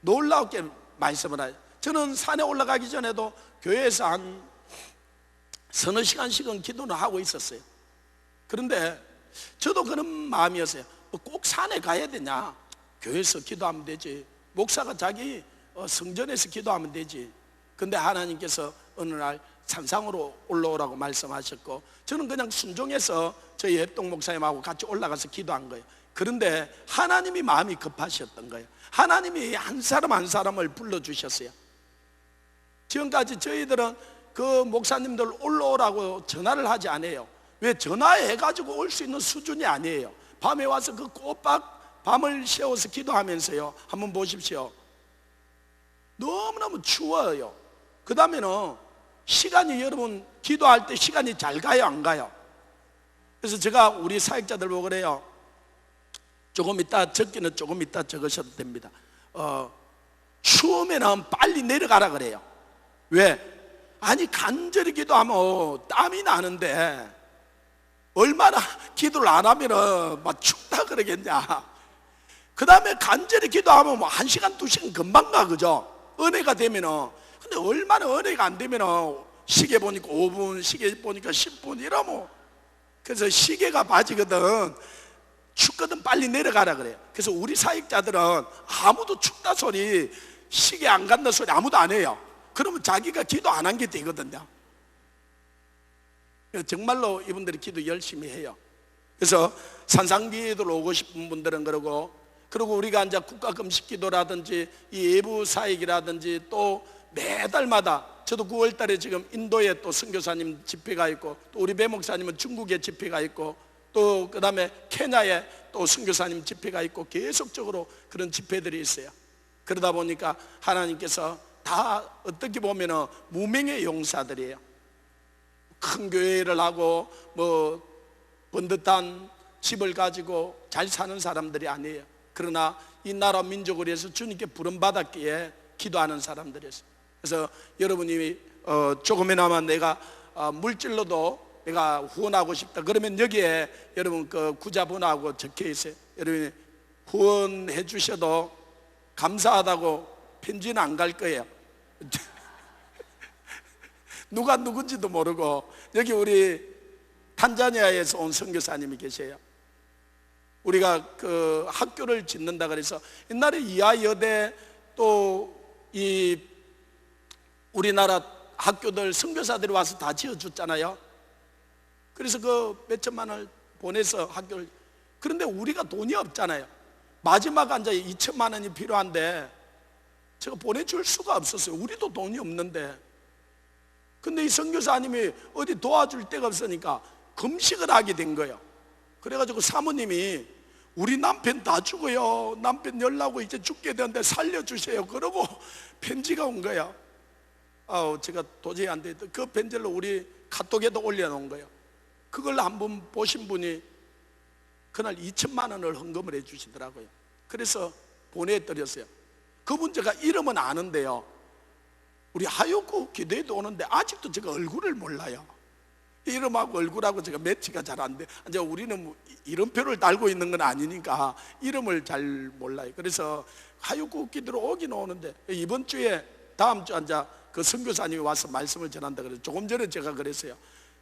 놀랍게 말씀을 하요. 저는 산에 올라가기 전에도 교회에서 한 서너 시간씩은 기도를 하고 있었어요. 그런데 저도 그런 마음이었어요. 꼭 산에 가야 되냐? 교회에서 기도하면 되지. 목사가 자기 성전에서 기도하면 되지. 근데 하나님께서 어느 날 산상으로 올라오라고 말씀하셨고, 저는 그냥 순종해서 저희 heb동 목사님하고 같이 올라가서 기도한 거예요. 그런데 하나님이 마음이 급하셨던 거예요. 하나님이 한 사람 한 사람을 불러주셨어요. 지금까지 저희들은 그 목사님들 올라오라고 전화를 하지 않아요. 왜? 전화해가지고 올 수 있는 수준이 아니에요. 밤에 와서 그 꼬박 밤을 새워서 기도하면서요, 한번 보십시오. 너무너무 추워요. 그 다음에는 시간이, 여러분 기도할 때 시간이 잘 가요, 안 가요? 그래서 제가 우리 사역자들 보고 그래요. 조금 이따 적기는 조금 이따 적으셔도 됩니다. 추우면은 빨리 내려가라 그래요. 왜? 아니 간절히 기도하면 땀이 나는데 얼마나 기도를 안 하면은 막 춥다 그러겠냐. 그 다음에 간절히 기도하면 뭐 1시간 2시간 금방 가, 그죠? 은혜가 되면은. 근데 얼마나 은혜가 안 되면은 시계 보니까 5분, 시계 보니까 10분 이러면, 그래서 시계가 빠지거든. 춥거든 빨리 내려가라 그래요. 그래서 우리 사역자들은 아무도 춥다 소리, 시계 안 간다 소리 아무도 안 해요. 그러면 자기가 기도 안 한 게 되거든요. 정말로 이분들이 기도 열심히 해요. 그래서 산상기도로 오고 싶은 분들은 그리고 우리가 이제 국가금식기도라든지 이 예부 사역이라든지 또 매달마다, 저도 9월 달에 지금 인도에 또 선교사님 집회가 있고, 또 우리 배 목사님은 중국에 집회가 있고, 또 그 다음에 케냐에 또 선교사님 집회가 있고, 계속적으로 그런 집회들이 있어요. 그러다 보니까 하나님께서 다 어떻게 보면은 무명의 용사들이에요. 큰 교회를 하고 뭐 번듯한 집을 가지고 잘 사는 사람들이 아니에요. 그러나 이 나라 민족을 위해서 주님께 부름받았기에 기도하는 사람들이었어요. 그래서 여러분이 조금이나마 내가 물질로도 내가 후원하고 싶다 그러면 여기에 여러분 그 구자번호하고 적혀 있어요. 여러분이 후원해 주셔도 감사하다고 편지는 안 갈 거예요. 누가 누군지도 모르고. 여기 우리 탄자니아에서 온 선교사님이 계세요. 우리가 그 학교를 짓는다 그래서 옛날에 이하여대 또 이 우리나라 학교들 선교사들이 와서 다 지어줬잖아요. 그래서 그 몇천만 원을 보내서 학교를, 그런데 우리가 돈이 없잖아요. 마지막 이제 2천만 원이 필요한데 제가 보내줄 수가 없었어요. 우리도 돈이 없는데. 근데 이 선교사님이 어디 도와줄 데가 없으니까 금식을 하게 된 거예요. 그래가지고 사모님이 우리 남편 다 죽어요. 남편 열나고 이제 죽게 되는데 살려주세요. 그러고 편지가 온 거예요. 제가 도저히 안 되겠다. 그 편지를 우리 카톡에도 올려놓은 거예요. 그걸 한번 보신 분이 그날 2천만 원을 헌금을 해 주시더라고요. 그래서 보내드렸어요. 그분 제가 이름은 아는데요, 우리 하요구 기도에도 오는데 아직도 제가 얼굴을 몰라요. 이름하고 얼굴하고 제가 매치가 잘 안 돼. 이제 우리는 뭐 이름표를 달고 있는 건 아니니까 이름을 잘 몰라요. 그래서 하요구 기도로 오긴 오는데 이번 주에 다음 주 이제 그 선교사님이 와서 말씀을 전한다 그래서 조금 전에 제가 그랬어요.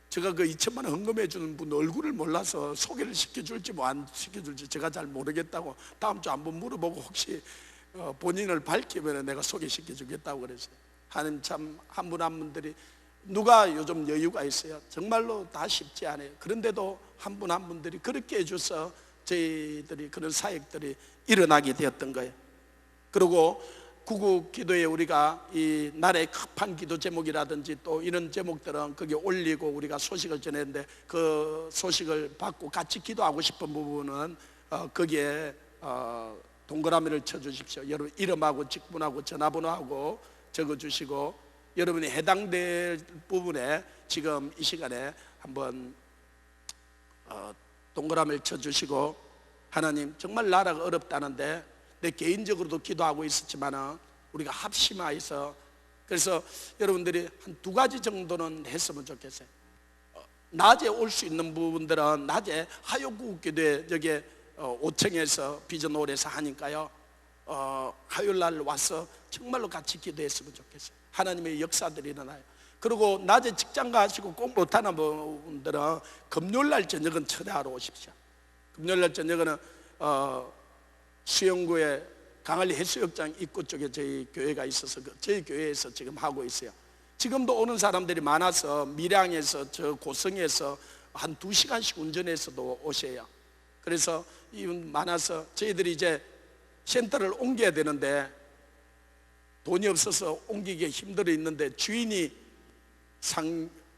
제가 그 2천만 원 헌금해 주는 분 얼굴을 몰라서 소개를 시켜줄지 뭐 안 시켜줄지 제가 잘 모르겠다고 다음 주 한번 물어보고 혹시 본인을 밝히면 내가 소개시켜 주겠다고 그랬어요. 하나님 참 한 분 한 분들이 누가 요즘 여유가 있어요? 정말로 다 쉽지 않아요. 그런데도 한 분 한 분들이 그렇게 해줘서 저희들이 그런 사역들이 일어나게 되었던 거예요. 그리고 구국 기도에 우리가 이 나라의 급한 기도 제목이라든지 또 이런 제목들은 거기에 올리고 우리가 소식을 전했는데 그 소식을 받고 같이 기도하고 싶은 부분은 거기에 동그라미를 쳐주십시오. 여러분 이름하고 직분하고 전화번호하고 적어주시고 여러분이 해당될 부분에 지금 이 시간에 한번 동그라미를 쳐주시고, 하나님 정말 나라가 어렵다는데 내 개인적으로도 기도하고 있었지만 우리가 합심하여서, 그래서 여러분들이 한 2가지 정도는 했으면 좋겠어요. 낮에 올 수 있는 부분들은 낮에 하요구 기도에 여기에 5층에서 비전홀에서 하니까요, 화요일 날 와서 정말로 같이 기도했으면 좋겠어요. 하나님의 역사들이 일어나요. 그리고 낮에 직장 가시고 꼭 못하는 분들은 금요일 날 저녁은 초대하러 오십시오. 금요일 날 저녁은 수영구에 강할리 해수욕장 입구 쪽에 저희 교회가 있어서 저희 교회에서 지금 하고 있어요. 지금도 오는 사람들이 많아서 밀양에서 저 고성에서 한 2시간씩 운전해서도 오셔요. 그래서 이분 많아서 저희들이 이제 센터를 옮겨야 되는데 돈이 없어서 옮기기 힘들어 있는데 주인이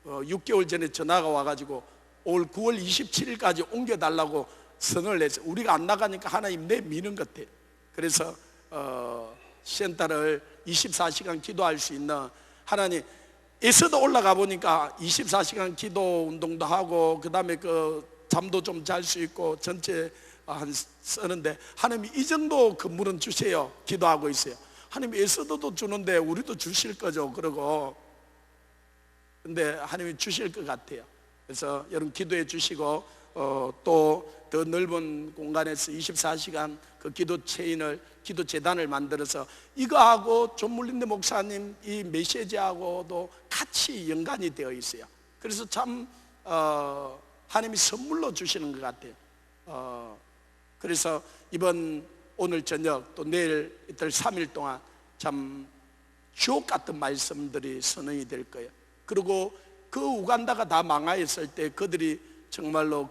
6개월 전에 전화가 와가지고 올 9월 27일까지 옮겨달라고 선언을 했어요. 우리가 안 나가니까 하나님 내미는 것 같아요. 그래서 센터를 24시간 기도할 수 있는, 하나님 에서도 올라가 보니까 24시간 기도 운동도 하고 그 다음에 그 잠도 좀 잘 수 있고 전체 쓰는데, 하나님이 이 정도 건물은 주세요. 기도하고 있어요. 하나님 에서도 주는데 우리도 주실 거죠. 그러고 근데 하나님이 주실 것 같아요. 그래서 여러분 기도해 주시고 또 더 넓은 공간에서 24시간 그 기도 체인을, 기도 재단을 만들어서 이거하고 존 물린대 목사님 이 메시지하고도 같이 연관이 되어 있어요. 그래서 참 하나님이 선물로 주시는 것 같아요. 그래서 오늘 저녁 또 내일 이틀 3일 동안 참 주옥 같은 말씀들이 선언이 될 거예요. 그리고 그 우간다가 다 망하였을 때 그들이 정말로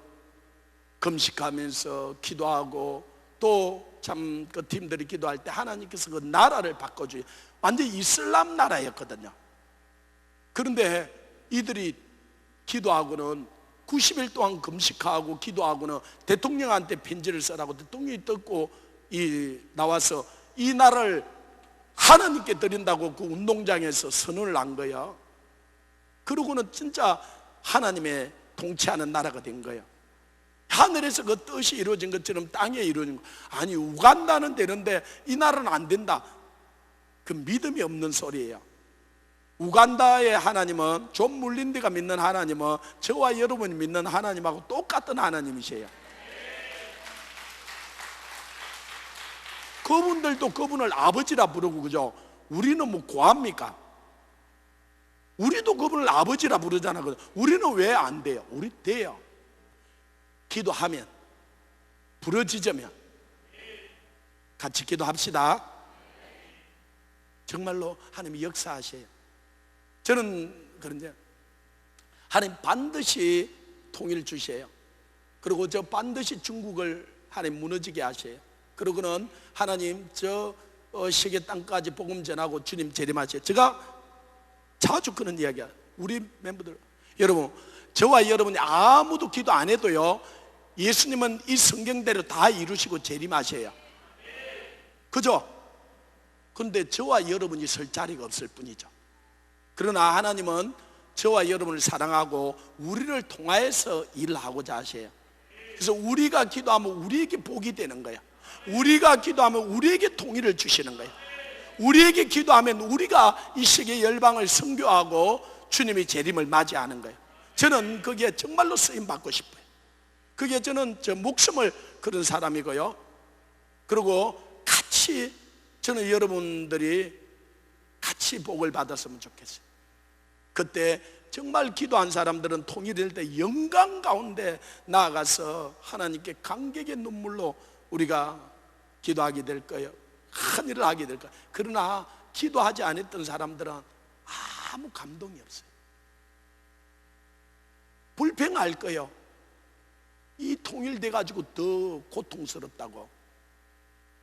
금식하면서 기도하고 또 참 그 팀들이 기도할 때 하나님께서 그 나라를 바꿔줘요. 완전 이슬람 나라였거든요. 그런데 이들이 기도하고는 90일 동안 금식하고 기도하고는 대통령한테 편지를 써라고 대통령이 듣고 나와서 이 나라를 하나님께 드린다고 그 운동장에서 선언을 한 거예요. 그러고는 진짜 하나님의 통치하는 나라가 된 거예요. 하늘에서 그 뜻이 이루어진 것처럼 땅에 이루어진 거. 아니 우간다는 되는데 이 나라는 안 된다. 그 믿음이 없는 소리예요. 우간다의 하나님은 존 물린디가 믿는 하나님은 저와 여러분이 믿는 하나님하고 똑같은 하나님이세요. 그분들도 그분을 아버지라 부르고 그죠? 우리는 뭐 고합니까? 우리도 그분을 아버지라 부르잖아. 우리는 왜 안 돼요? 우리 돼요. 기도하면, 부르짖으면 같이 기도합시다. 정말로 하나님이 역사하셔요. 저는 그런데 하나님 반드시 통일 주셔요. 그리고 저 반드시 중국을 하나님 무너지게 하셔요. 그러고는 하나님 저 세계 땅까지 복음 전하고 주님 재림하셔요. 제가 자주 그런 이야기야. 우리 멤버들 여러분, 저와 여러분이 아무도 기도 안 해도요 예수님은 이 성경대로 다 이루시고 재림하셔요. 그죠? 그런데 저와 여러분이 설 자리가 없을 뿐이죠. 그러나 하나님은 저와 여러분을 사랑하고 우리를 통하여서 일을 하고자 하셔요. 그래서 우리가 기도하면 우리에게 복이 되는 거예요. 우리가 기도하면 우리에게 통일을 주시는 거예요. 우리에게 기도하면 우리가 이 세계 열방을 선교하고 주님의 재림을 맞이하는 거예요. 저는 거기에 정말로 쓰임 받고 싶어요. 그게 저는 저 목숨을 그런 사람이고요. 그리고 같이 저는 여러분들이 같이 복을 받았으면 좋겠어요. 그때 정말 기도한 사람들은 통일될 때 영광 가운데 나아가서 하나님께 감격의 눈물로 우리가 기도하게 될 거예요. 큰 일을 하게 될 거예요. 그러나 기도하지 않았던 사람들은 아무 감동이 없어요. 불평할 거예요. 이 통일돼 가지고 더 고통스럽다고.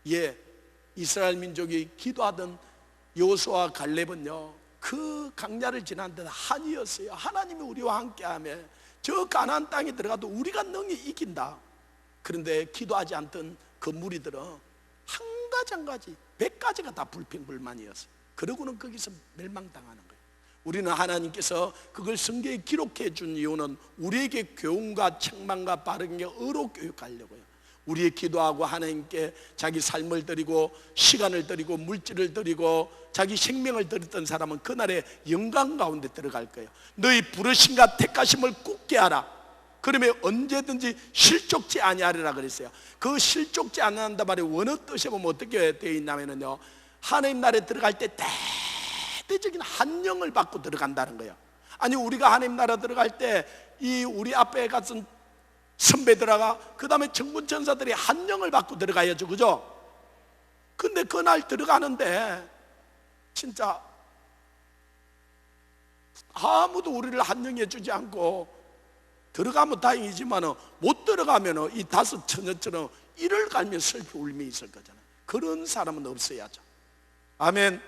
예, 이스라엘 민족이 기도하던 여호수아와 갈렙은요 그 강야를 지난 데는 한이었어요. 하나님이 우리와 함께하며 저 가나안 땅에 들어가도 우리가 능히 이긴다. 그런데 기도하지 않던 그 무리들은 한 가지 한 가지 100가지가 다 불평불만이었어요. 그러고는 거기서 멸망당하는 거예요. 우리는 하나님께서 그걸 성경에 기록해 준 이유는 우리에게 교훈과 책망과 바른 의로 교육하려고요. 우리의 기도하고 하나님께 자기 삶을 드리고 시간을 드리고 물질을 드리고 자기 생명을 드렸던 사람은 그날의 영광 가운데 들어갈 거예요. 너희 부르심과 택하심을 굳게 하라. 그러면 언제든지 실족지 아니하리라 그랬어요. 그 실족지 않는다 말이 원어 뜻에 보면 어떻게 되어 있냐면요, 하나님 나라에 들어갈 때 대대적인 한영을 받고 들어간다는 거예요. 아니, 우리가 하나님 나라 들어갈 때 이 우리 앞에 갔던 선배들아가 그 다음에 천군 천사들이 한영을 받고 들어가야죠, 그죠? 근데 그날 들어가는데 진짜 아무도 우리를 한영해 주지 않고, 들어가면 다행이지만 못 들어가면 이 다섯 처녀처럼 이를 갈며 슬피 울며 있을 거잖아요. 그런 사람은 없어야죠. 아멘.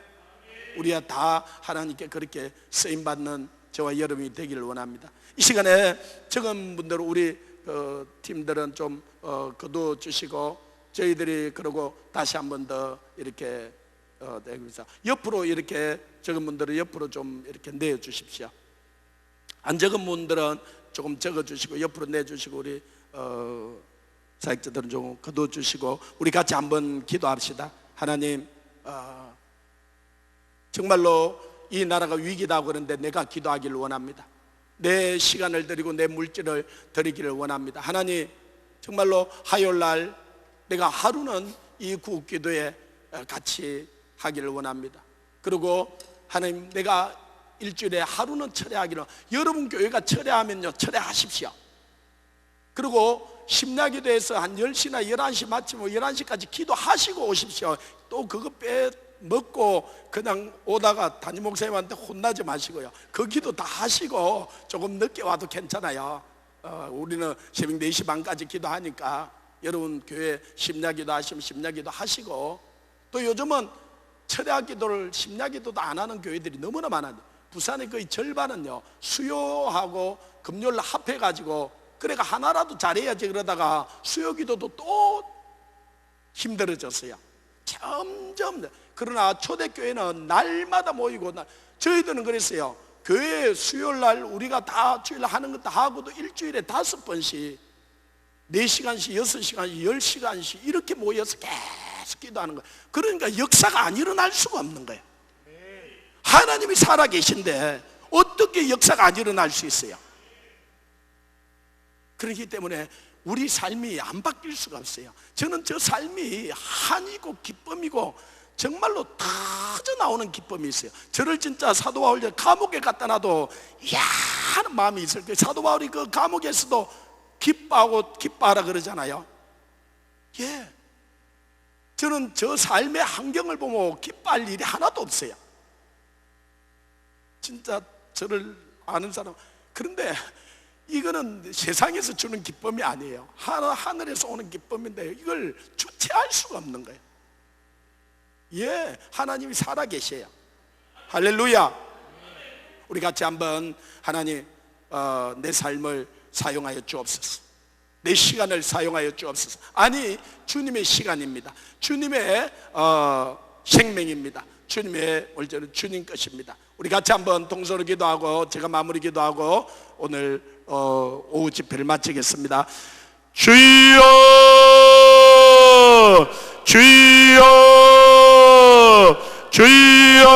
우리가 다 하나님께 그렇게 쓰임받는 저와 여러분이 되기를 원합니다. 이 시간에 적은 분들, 우리 팀들은 좀 거둬주시고, 저희들이 그러고 다시 한 번 더 이렇게 옆으로, 이렇게 적은 분들은 옆으로 좀 이렇게 내주십시오. 안 적은 분들은 조금 적어주시고 옆으로 내주시고, 우리 사역자들은 좀 거둬주시고, 우리 같이 한번 기도합시다. 하나님, 정말로 이 나라가 위기다 그러는데 내가 기도하기를 원합니다. 내 시간을 드리고 내 물질을 드리기를 원합니다. 하나님, 정말로 화요일날 내가 하루는 이 구기도에 같이 하기를 원합니다. 그리고 하나님, 내가 일주일에 하루는 철회하기를, 여러분 교회가 철회하면요, 철회하십시오. 그리고 심야기도에서 한 10시나 11시 마치면 11시까지 기도하시고 오십시오. 또 그거 먹고 그냥 오다가 담임 목사님한테 혼나지 마시고요, 그 기도 다 하시고 조금 늦게 와도 괜찮아요. 우리는 새벽 4시 반까지 기도하니까 여러분 교회 심야기도 하시면 심야기도 하시고, 또 요즘은 철야 기도를 심야 기도도 안 하는 교회들이 너무나 많아요. 부산의 거의 절반은요, 수요하고 금요일 합해가지고, 그러니까 하나라도 잘해야지 그러다가 수요 기도도 또 힘들어졌어요. 점점. 그러나 초대교회는 날마다 모이고, 저희들은 그랬어요. 교회 수요일날 우리가 다 주일 하는 거 다 하고도 일주일에 5번씩 4시간씩 6시간씩 10시간씩 이렇게 모여서 계속 기도하는 거예요. 그러니까 역사가 안 일어날 수가 없는 거예요. 하나님이 살아계신데 어떻게 역사가 안 일어날 수 있어요? 그렇기 때문에 우리 삶이 안 바뀔 수가 없어요. 저는 저 삶이 한이고 기쁨이고 정말로 터져 나오는 기쁨이 있어요. 저를 진짜 사도 바울 감옥에 갖다 놔도 이야 하는 마음이 있을 거예요. 사도 바울이 그 감옥에서도 기뻐하라 그러잖아요. 예, 저는 저 삶의 환경을 보고 기뻐할 일이 하나도 없어요. 진짜 저를 아는 사람. 그런데 이거는 세상에서 주는 기쁨이 아니에요. 하늘에서 오는 기쁨인데 이걸 주체할 수가 없는 거예요. 예, 하나님이 살아계셔요. 할렐루야. 우리 같이 한번 하나님, 내 삶을 사용하여 주옵소서. 내 시간을 사용하여 주옵소서. 아니, 주님의 시간입니다. 주님의 생명입니다. 주님의 올전은 주님 것입니다. 우리 같이 한번 동서로 기도하고 제가 마무리 기도하고 오늘 오후 집회를 마치겠습니다. 주여 주여 주여.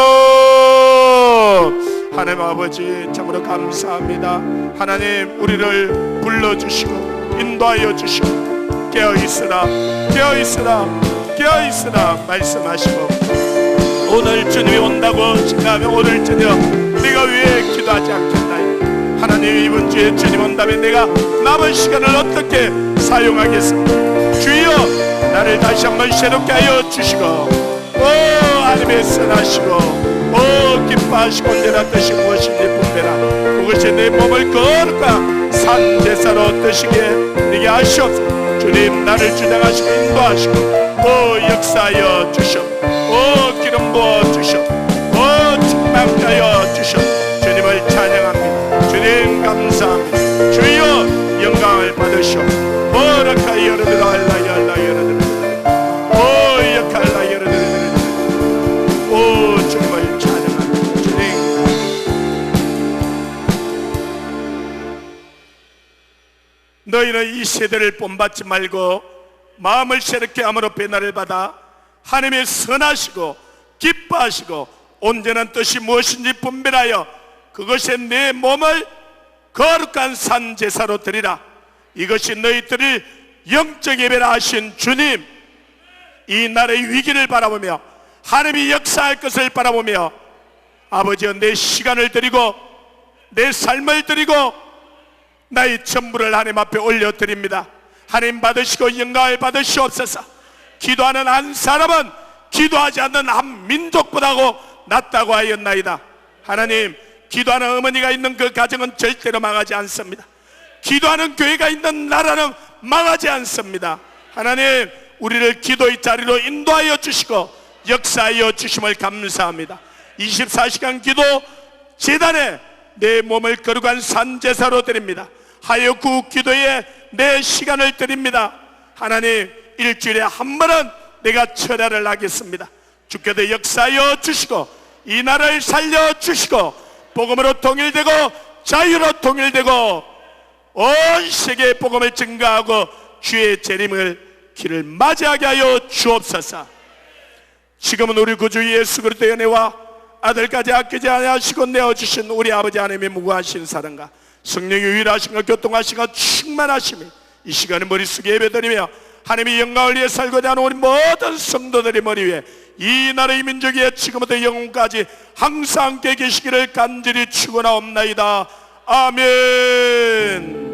하나님 아버지 참으로 감사합니다. 하나님, 우리를 불러주시고 인도하여 주시고 깨어있으라 깨어있으라 깨어있으라 말씀하시고, 오늘 주님이 온다고 생각하면 오늘 저녁 내가 왜 기도하지 않겠나요? 하나님, 이번 주에 주님 온다면 내가 남은 시간을 어떻게 사용하겠습니까? 주여, 나를 다시 한번 새롭게 하여 주시고, 하나님의 선하시고 기뻐하시고 언제나 뜻이 무엇인지 분배라. 그것이 내 몸을 거룩한 산 제사로 드시게 되게 하시옵소서. 주님, 나를 주장하시고 인도하시고 역사하여 주시옵소서. 기름 부어 주시옵소서. 충만케 하여 주시옵소서. 주님을 찬양합니다. 주님 감사합니다. 주여 영광을 받으시옵소서. 허락하여 여러분을 알라 여러분을 역할라 여러분을 주님을 찬양합니다. 주님, 너희는 이 세대를 본받지 말고 마음을 새롭게 함으로 변화를 받아 하나님의 선하시고 기뻐하시고 온전한 뜻이 무엇인지 분별하여 그것에 내 몸을 거룩한 산 제사로 드리라. 이것이 너희들을 영적 예배라 하신 주님, 이 나라의 위기를 바라보며 하나님이 역사할 것을 바라보며 아버지여 내 시간을 드리고 내 삶을 드리고 나의 전부를 하나님 앞에 올려드립니다. 하나님 받으시고 영광을 받으시옵소서. 기도하는 한 사람은 기도하지 않는 한 민족보다고 낫다고 하였나이다. 하나님, 기도하는 어머니가 있는 그 가정은 절대로 망하지 않습니다. 기도하는 교회가 있는 나라는 망하지 않습니다. 하나님, 우리를 기도의 자리로 인도하여 주시고 역사하여 주심을 감사합니다. 24시간 기도 재단에 내 몸을 거룩한 산제사로 드립니다. 하여구 기도에 내 시간을 드립니다. 하나님, 일주일에 한 번은 내가 철야를 하겠습니다. 주께서 역사하여 주시고 이 나라를 살려주시고 복음으로 통일되고 자유로 통일되고 온 세계에 복음을 증가하고 주의 재림을 길을 맞이하게 하여 주옵소서. 지금은 우리 구주 예수 그리스도의 은혜와 아들까지 아끼지 아니하시고 내어주신 우리 아버지 하나님의 무고하신 사랑과 성령의 유일하신과 교통하신과 충만하심이 이 시간에 머릿속에 예배드리며 하나님의 영광을 위해 살고자 하는 우리 모든 성도들의 머리 위에 이 나라의 민족 위에 지금부터 영원까지 항상 함께 계시기를 간절히 축원하옵나이다. 아멘.